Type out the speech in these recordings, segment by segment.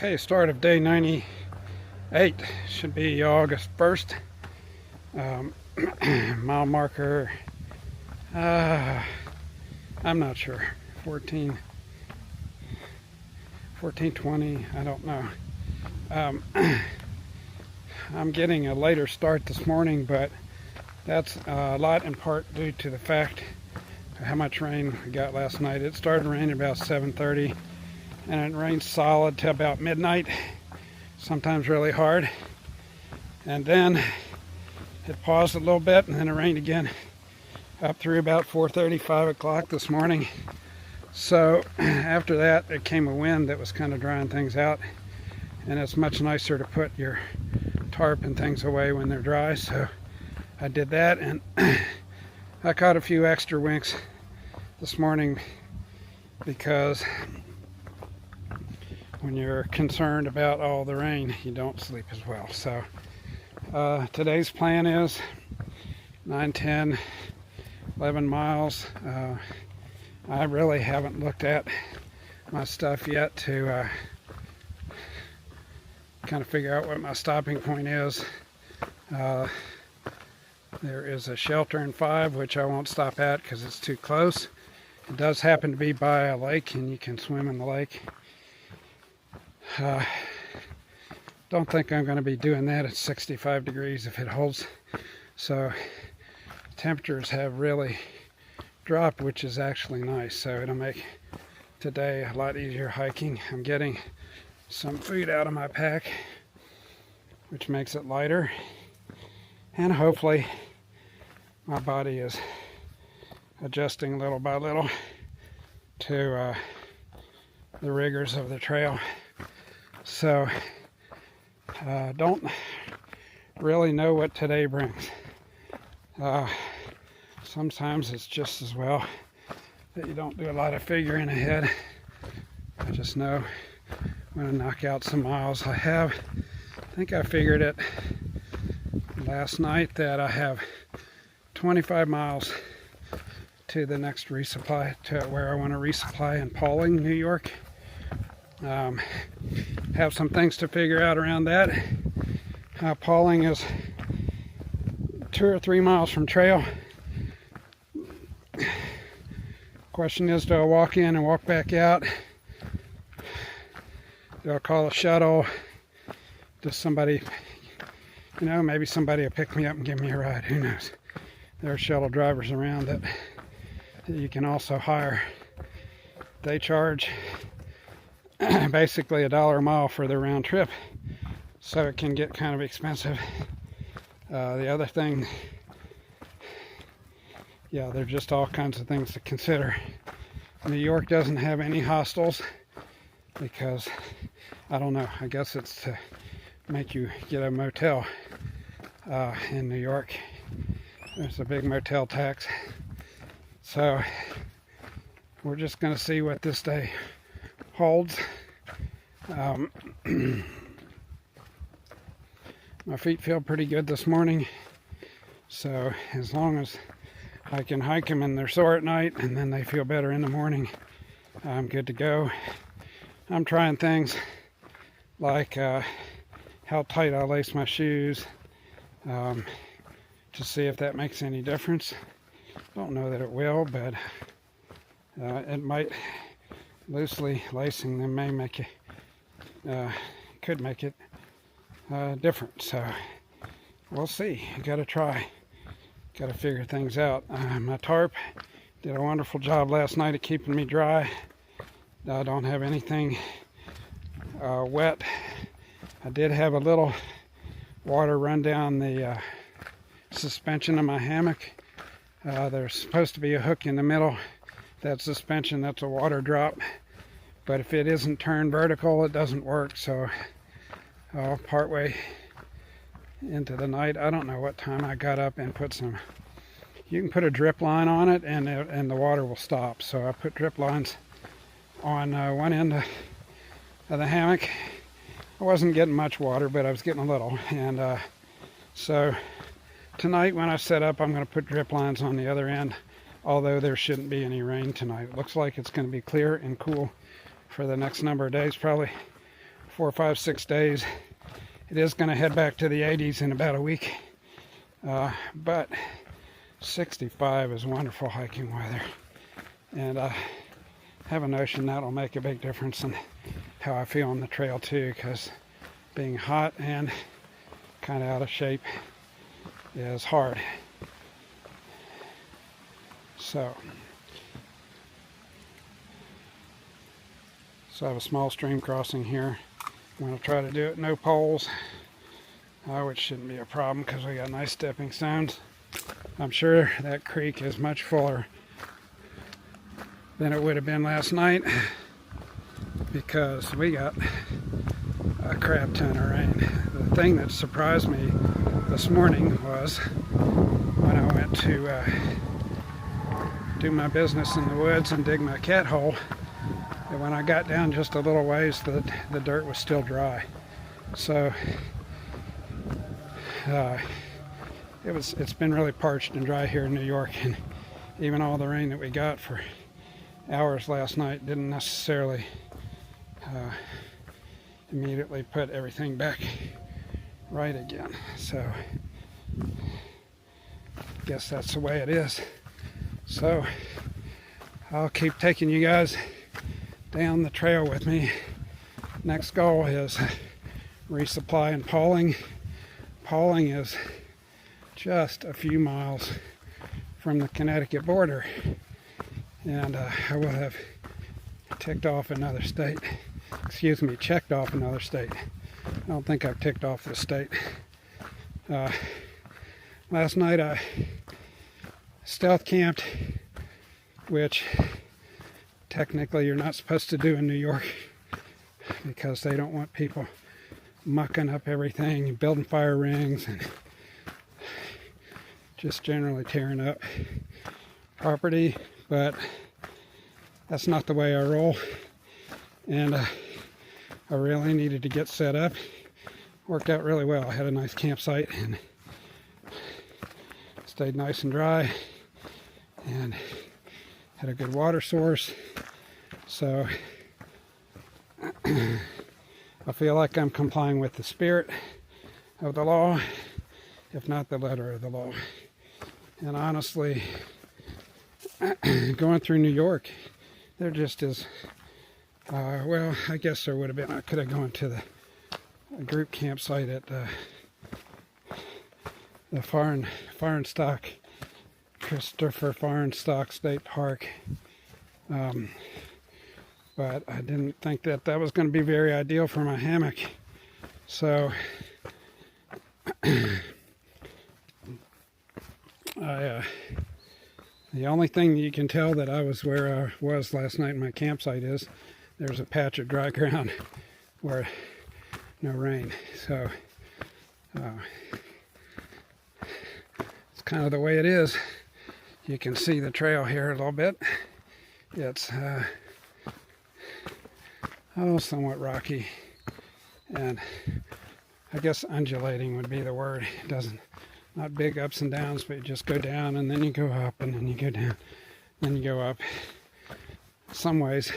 Okay, start of day 98. Should be August 1st. Mile marker, I'm not sure. 1420, I don't know. I'm getting a later start this morning, but that's a lot in part due to the fact of how much rain we got last night. It started raining about 7:30, and it rained solid till about midnight, sometimes really hard. And then it paused a little bit, and then it rained again up through about 4:30, 5 o'clock this morning. So after that, there came a wind that was kind of drying things out, and it's much nicer to put your tarp and things away when they're dry. So I did that, and I caught a few extra winks this morning because when you're concerned about all the rain, you don't sleep as well. So today's plan is 9, 10, 11 miles. I really haven't looked at my stuff yet to kind of figure out what my stopping point is. There is a shelter in 5, which I won't stop at because it's too close. It does happen to be by a lake, and you can swim in the lake. Don't think I'm going to be doing that at 65 degrees if it holds. So temperatures have really dropped, which is actually nice. So it'll make today a lot easier hiking. I'm getting some food out of my pack, which makes it lighter. And hopefully my body is adjusting little by little to the rigors of the trail. So don't really know what today brings. Sometimes it's just as well that you don't do a lot of figuring ahead. I just know I'm going to knock out some miles. I think I figured it last night that I have 25 miles to the next resupply, to where I want to resupply in Pauling, New York. Have some things to figure out around that. Pauling is 2 or 3 miles from trail. Question is, do I walk in and walk back out? Do I call a shuttle? Does somebody, maybe somebody will pick me up and give me a ride? Who knows? There are shuttle drivers around that you can also hire. They charge basically $1 a mile for their round trip, so it can get kind of expensive. The other thing, there are just all kinds of things to consider. New York doesn't have any hostels because, I don't know, I guess it's to make you get a motel. In New York there's a big motel tax. So we're just going to see what this day holds. My feet feel pretty good this morning, so as long as I can hike them and they're sore at night and then they feel better in the morning, I'm good to go. I'm trying things like how tight I lace my shoes, to see if that makes any difference. Don't know that it will, but it might. Loosely lacing them may make it, could make it different. So we'll see. You got to try. Got to figure things out. My tarp did a wonderful job last night of keeping me dry. I don't have anything wet. I did have a little water run down the suspension of my hammock. There's supposed to be a hook in the middle. That suspension, that's a water drop. But if it isn't turned vertical, it doesn't work. So partway into the night, I don't know what time I got up and put some. You can put a drip line on it, and the water will stop. So I put drip lines on one end of the hammock. I wasn't getting much water, but I was getting a little. And so tonight when I set up, I'm going to put drip lines on the other end, although there shouldn't be any rain tonight. It looks like it's going to be clear and cool for the next number of days, probably 4, 5, 6 days. It is going to head back to the 80s in about a week, but 65 is wonderful hiking weather, and I have a notion that'll make a big difference in how I feel on the trail too, because being hot and kind of out of shape is hard. So I have a small stream crossing here. I'm going to try to do it no poles, which shouldn't be a problem because we got nice stepping stones. I'm sure that creek is much fuller than it would have been last night because we got a crap ton of rain. The thing that surprised me this morning was when I went to do my business in the woods and dig my cat hole, and when I got down just a little ways, the dirt was still dry. So it's been really parched and dry here in New York, and even all the rain that we got for hours last night didn't necessarily immediately put everything back right again. So I guess that's the way it is. So I'll keep taking you guys down the trail with me. Next goal is resupply and poling. Poling is just a few miles from the Connecticut border, and I will have checked off another state. I don't think I've ticked off the state. Last night I stealth camped, which technically you're not supposed to do in New York because they don't want people mucking up everything and building fire rings and just generally tearing up property, but that's not the way I roll, and I really needed to get set up. Worked out really well. I had a nice campsite and stayed nice and dry and had a good water source, so I feel like I'm complying with the spirit of the law, if not the letter of the law. And honestly, going through New York, there just is, well, I guess there would have been, I could have gone to the group campsite at the Farnstock, Christopher Farnstock State Park, but I didn't think that that was going to be very ideal for my hammock. So the only thing you can tell that I was where I was last night in my campsite is there's a patch of dry ground where no rain. So it's kind of the way it is. You can see the trail here a little bit. It's somewhat rocky, and I guess undulating would be the word. It doesn't, not big ups and downs, but you just go down and then you go up and then you go down, then you go up. Some ways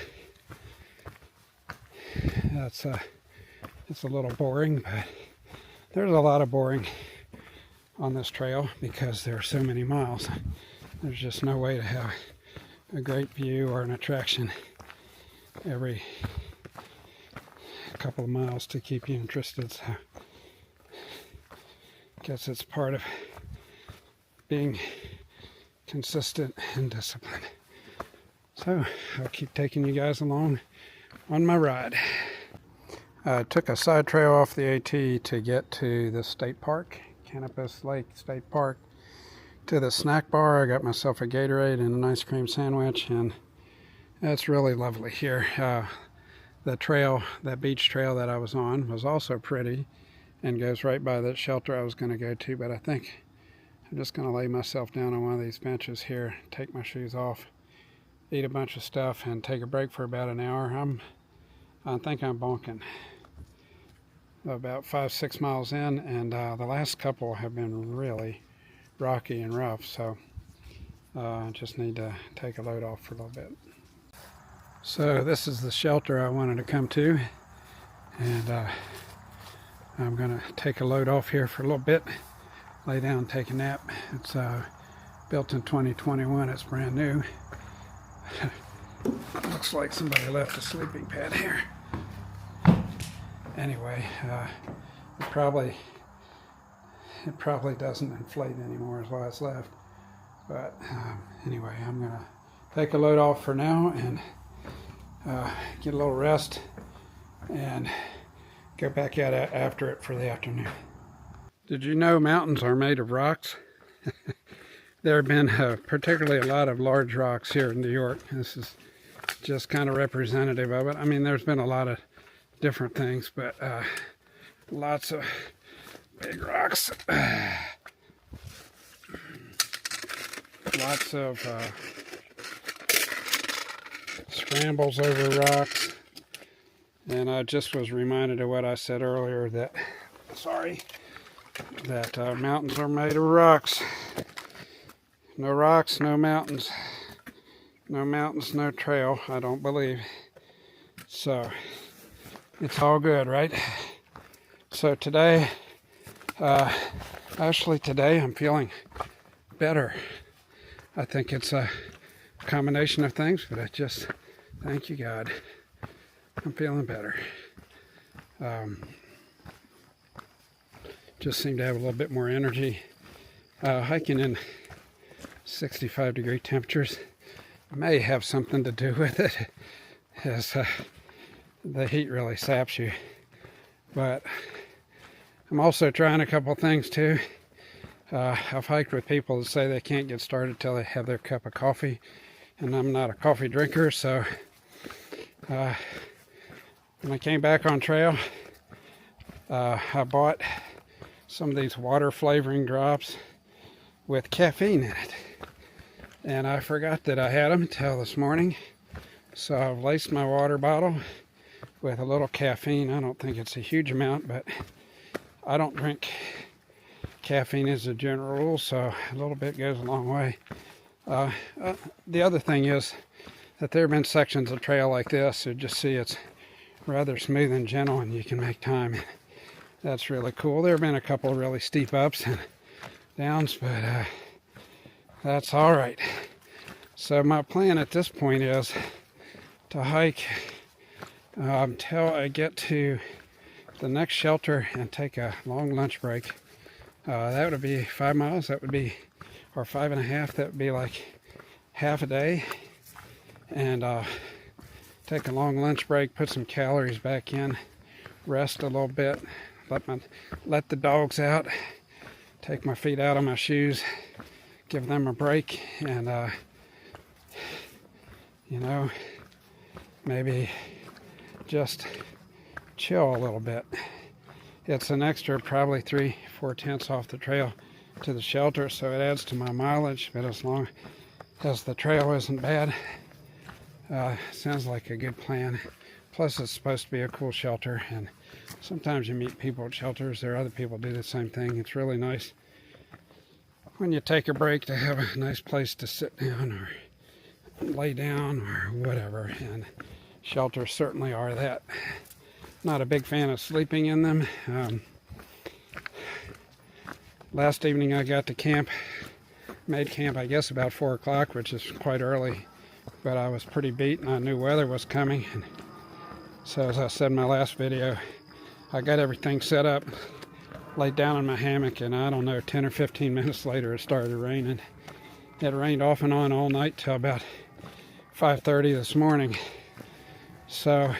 it's a little boring, but there's a lot of boring on this trail because there are so many miles. There's just no way to have a great view or an attraction every couple of miles to keep you interested. So I guess it's part of being consistent and disciplined. So I'll keep taking you guys along on my ride. I took a side trail off the AT to get to the state park, Canopus Lake State Park. To the snack bar, I got myself a Gatorade and an ice cream sandwich, and it's really lovely here. The trail, that beach trail that I was on, was also pretty and goes right by that shelter I was going to go to, but I think I'm just going to lay myself down on one of these benches here, take my shoes off, eat a bunch of stuff, and take a break for about an hour. I think I'm bonking. About 5-6 miles in, and the last couple have been really rocky and rough, so I just need to take a load off for a little bit. So this is the shelter I wanted to come to. And I'm gonna take a load off here for a little bit, lay down and take a nap. It's built in 2021, it's brand new. Looks like somebody left a sleeping pad here. Anyway, it probably doesn't inflate anymore is why it's left. But anyway, I'm gonna take a load off for now and get a little rest and go back at it after it for the afternoon. Did you know mountains are made of rocks? There have been particularly a lot of large rocks here in New York. This is just kind of representative of it. I mean, there's been a lot of different things, but lots of big rocks. Lots of scrambles over rocks. And I just was reminded of what I said earlier, that mountains are made of rocks. No rocks, no mountains. No mountains, no trail, I don't believe. So, it's all good, right? So today, today I'm feeling better. I think it's a combination of things, but thank you, God. I'm feeling better. Just seem to have a little bit more energy. Hiking in 65-degree temperatures may have something to do with it, as the heat really saps you. But I'm also trying a couple things too. I've hiked with people that say they can't get started till they have their cup of coffee, and I'm not a coffee drinker, so when I came back on trail, I bought some of these water flavoring drops with caffeine in it, and I forgot that I had them until this morning. So I've laced my water bottle with a little caffeine. I don't think it's a huge amount, but I don't drink caffeine as a general rule, so a little bit goes a long way. The other thing is that there have been sections of trail like this, you just see it's rather smooth and gentle and you can make time. That's really cool. There have been a couple of really steep ups and downs, but that's all right. So my plan at this point is to hike until I get to the next shelter and take a long lunch break. That would be 5 miles. That would be, or 5.5. That would be like half a day. And take a long lunch break, put some calories back in, rest a little bit, let the dogs out, take my feet out of my shoes, give them a break, and maybe just chill a little bit. It's an extra probably 3-4 tenths off the trail to the shelter, so it adds to my mileage, but as long as the trail isn't bad, sounds like a good plan. Plus it's supposed to be a cool shelter, and sometimes you meet people at shelters. There are other people who do the same thing. It's really nice when you take a break to have a nice place to sit down or lay down or whatever, and shelters certainly are that. Not a big fan of sleeping in them. Last evening I got to camp, made camp I guess about 4 o'clock, which is quite early, but I was pretty beat and I knew weather was coming. And so as I said in my last video, I got everything set up, laid down in my hammock, and I don't know, 10 or 15 minutes later it started raining. It rained off and on all night till about 5:30 this morning. So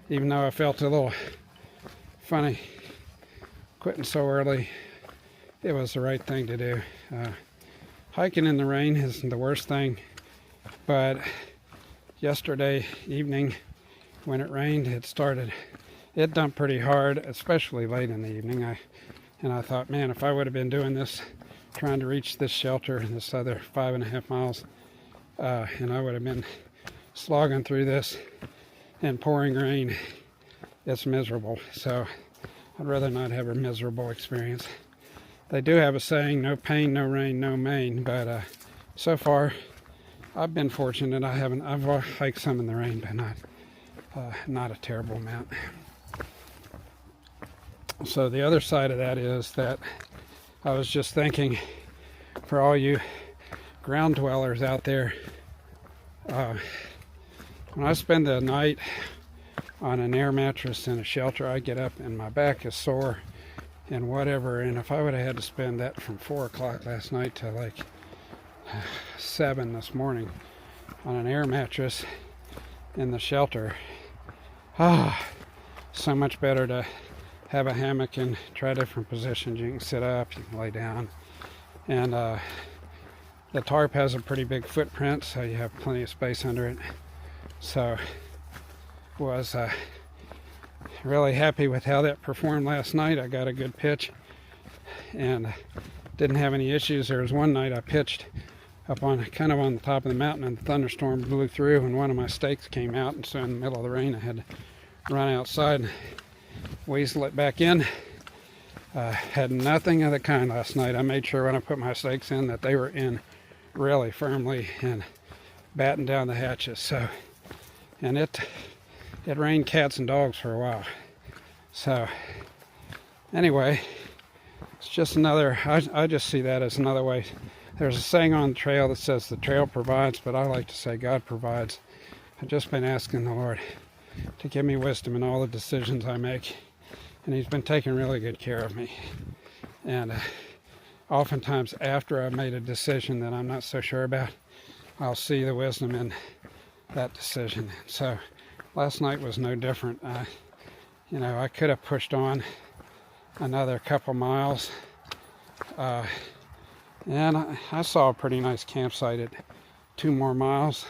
even though I felt a little funny quitting so early, it was the right thing to do. Hiking in the rain isn't the worst thing, but yesterday evening when it rained, it dumped pretty hard, especially late in the evening. And I thought, man, if I would have been doing this, trying to reach this shelter, this other 5.5 miles, and I would have been slogging through this in pouring rain, it's miserable. So I'd rather not have a miserable experience. They do have a saying, no pain, no rain, no main, but so far I've been fortunate. I've hiked some in the rain, but not a terrible amount. So the other side of that is that I was just thinking, for all you ground dwellers out there, when I spend the night on an air mattress in a shelter, I get up and my back is sore and whatever. And if I would have had to spend that from 4 o'clock last night to like 7 this morning on an air mattress in the shelter, so much better to have a hammock and try different positions. You can sit up, you can lay down, and the tarp has a pretty big footprint, so you have plenty of space under it. So was really happy with how that performed last night. I got a good pitch and didn't have any issues. There was one night I pitched up on kind of on the top of the mountain, and the thunderstorm blew through, and one of my stakes came out, and so in the middle of the rain I had to run outside and weasel it back in. Had nothing of the kind last night. I made sure when I put my stakes in that they were in really firmly and batten down the hatches. So, and it rained cats and dogs for a while. So anyway, it's just another, I just see that as another way. There's a saying on the trail that says the trail provides, but I like to say God provides. I've just been asking the Lord to give me wisdom in all the decisions I make, and He's been taking really good care of me. And oftentimes after I've made a decision that I'm not so sure about, I'll see the wisdom in that decision. So last night was no different. You know, I could have pushed on another couple miles, and I saw a pretty nice campsite at 2 more miles,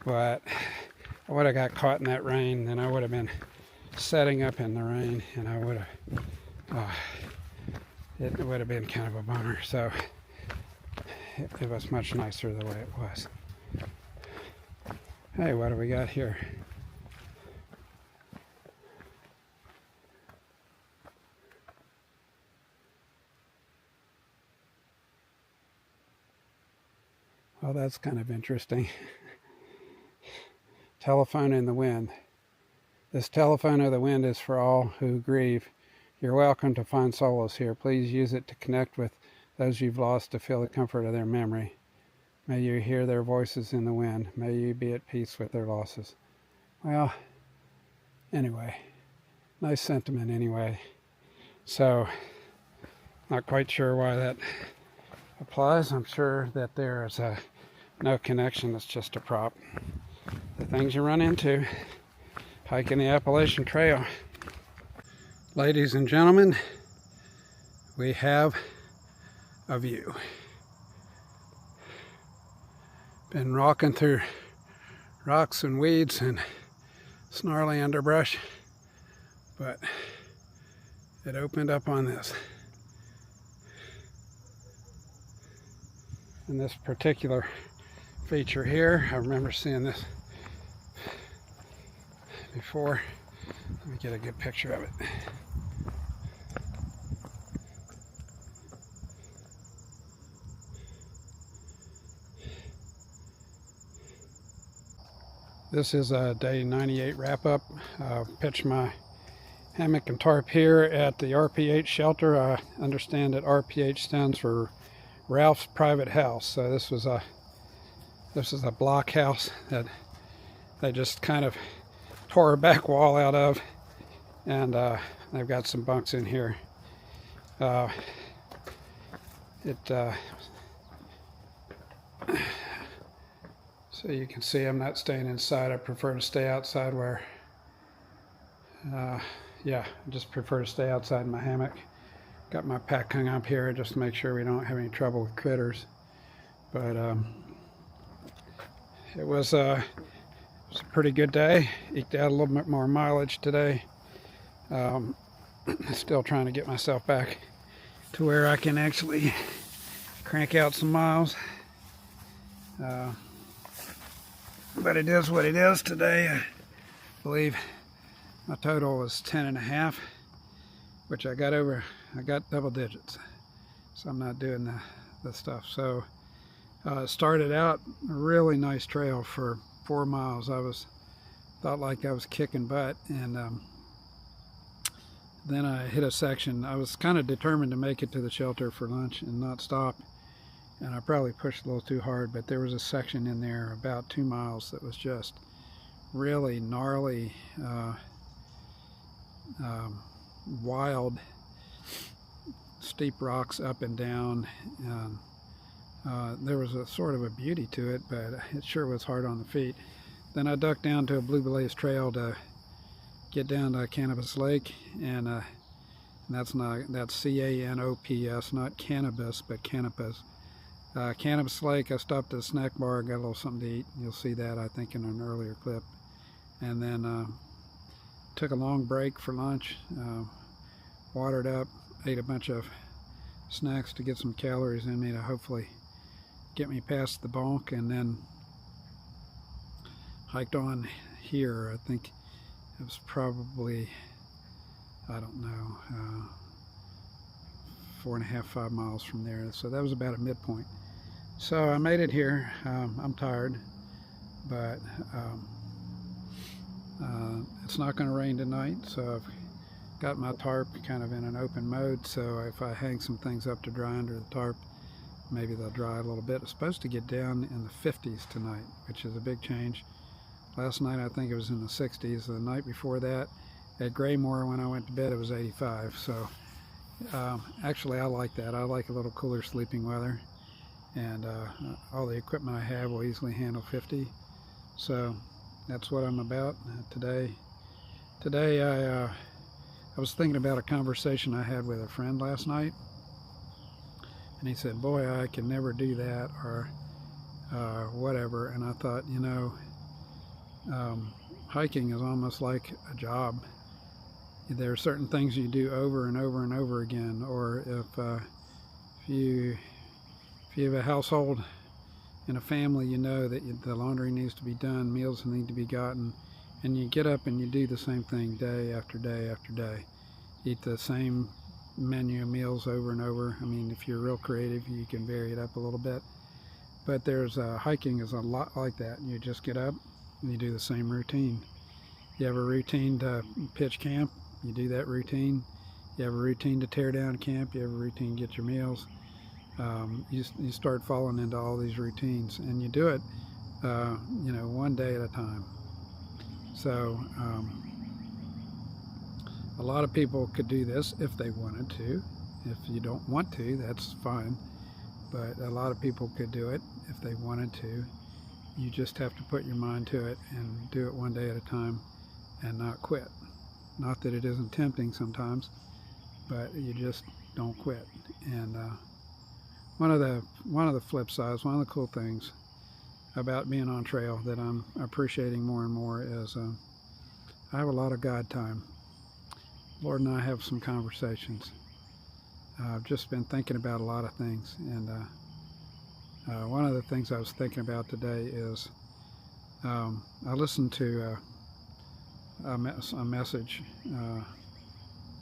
but I would have got caught in that rain, then I would have been setting up in the rain, and I would have, it would have been kind of a bummer. So it was much nicer the way it was. Hey, what do we got here? Oh, that's kind of interesting. Telephone in the wind. This telephone of the wind is for all who grieve. You're welcome to find solace here. Please use it to connect with those you've lost, to feel the comfort of their memory. May you hear their voices in the wind. May you be at peace with their losses. Well, anyway, nice sentiment anyway. So, not quite sure why that applies. I'm sure that there is no connection. It's just a prop. The things you run into hiking the Appalachian Trail. Ladies and gentlemen, we have a view. Been walking through rocks and weeds and snarly underbrush, but it opened up on this. And this particular feature here, I remember seeing this before. Let me get a good picture of it. This is a day 98 wrap-up. Pitched my hammock and tarp here at the RPH shelter. I understand that RPH stands for Ralph's Private House. So this is a block house that they just kind of tore a back wall out of, and they've got some bunks in here. So you can see I'm not staying inside. I prefer to stay outside where, yeah, I just prefer to stay outside in my hammock. Got my pack hung up here just to make sure we don't have any trouble with critters. But it was a pretty good day. Eked out a little bit more mileage today. Still trying to get myself back to where I can actually crank out some miles. But it is what it is today. I believe my total was 10.5, which I got double digits. So I'm not doing the stuff. So started out a really nice trail for 4 miles. I was Felt like I was kicking butt, and then I hit a section. I was kind of determined to make it to the shelter for lunch and not stop, and I probably pushed a little too hard, but there was a section in there about 2 miles that was just really gnarly, wild, steep rocks up and down. There was a sort of a beauty to it, but it sure was hard on the feet. Then I ducked down to a Blue Blaze trail to get down to Canopus Lake, and that's C-A-N-O-P-S, not cannabis, but Canopus. Canopus Lake, I stopped at a snack bar, got a little something to eat. You'll see that, I think, in an earlier clip. And then took a long break for lunch, watered up, ate a bunch of snacks to get some calories in me to hopefully get me past the bonk, and then hiked on here. I think it was probably, I don't know, 4.5, 5 miles from there. So that was about a midpoint. So I made it here. I'm tired, but it's not going to rain tonight, so I've got my tarp kind of in an open mode, so if I hang some things up to dry under the tarp, maybe they'll dry a little bit. It's supposed to get down in the 50s tonight, which is a big change. Last night I think it was in the 60s. The night before that at Graymore when I went to bed it was 85. So actually I like that. I like a little cooler sleeping weather, and all the equipment I have will easily handle 50. So that's what I'm about today. Today I was thinking about a conversation I had with a friend last night, and he said, boy, I can never do that, or whatever. And I thought, you know, hiking is almost like a job. There are certain things you do over and over and over again. Or if you have a household and a family, you know that the laundry needs to be done, meals need to be gotten, and you get up and you do the same thing day after day after day. Eat the same menu of meals over and over. I mean, if you're real creative, you can vary it up a little bit. But there's hiking is a lot like that. You just get up and you do the same routine. You have a routine to pitch camp, you do that routine. You have a routine to tear down camp, you have a routine to get your meals. You start falling into all these routines, and you do it, you know, one day at a time. So a lot of people could do this if they wanted to. If you don't want to, that's fine. But a lot of people could do it if they wanted to. You just have to put your mind to it and do it one day at a time and not quit. Not that it isn't tempting sometimes, but you just don't quit. And one of the flip sides, one of the cool things about being on trail that I'm appreciating more and more is I have a lot of God time. Lord and I have some conversations. I've just been thinking about a lot of things, and one of the things I was thinking about today is I listened to a message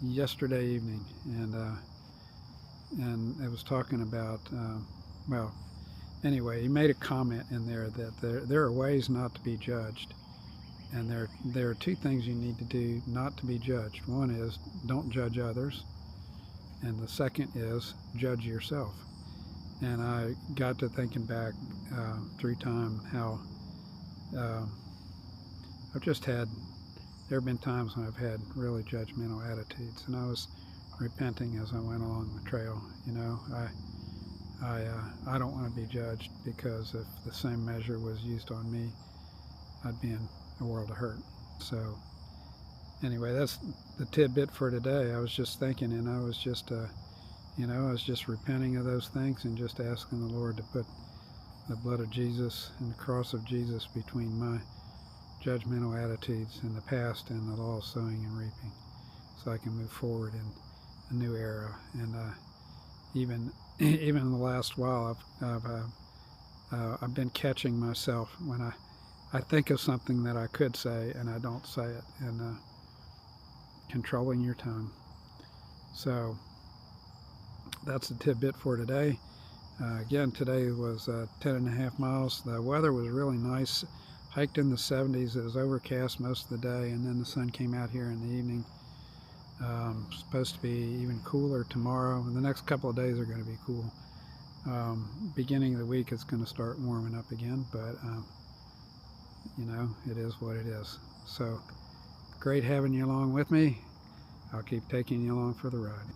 yesterday evening, and it was talking about well, anyway, he made a comment in there that there are ways not to be judged, and there are two things you need to do not to be judged. One is don't judge others, and the second is judge yourself. And I got to thinking back through time how there have been times when I've had really judgmental attitudes, and I was repenting as I went along the trail. You know, I don't want to be judged, because if the same measure was used on me, I'd be in a world of hurt. So anyway, that's the tidbit for today. I was just thinking, and I was just you know, I was just repenting of those things and just asking the Lord to put the blood of Jesus and the cross of Jesus between my judgmental attitudes in the past and the law of sowing and reaping, so I can move forward in a new era. And even in the last while, I've been catching myself when I think of something that I could say and I don't say it, and controlling your tongue. So that's the tidbit for today. Again, today was 10.5 miles. The weather was really nice hiked in the 70s. It was overcast most of the day, and then the sun came out here in the evening. Supposed to be even cooler tomorrow, and the next couple of days are going to be cool. Beginning of the week it's going to start warming up again, but you know, it is what it is. So great having you along with me. I'll keep taking you along for the ride.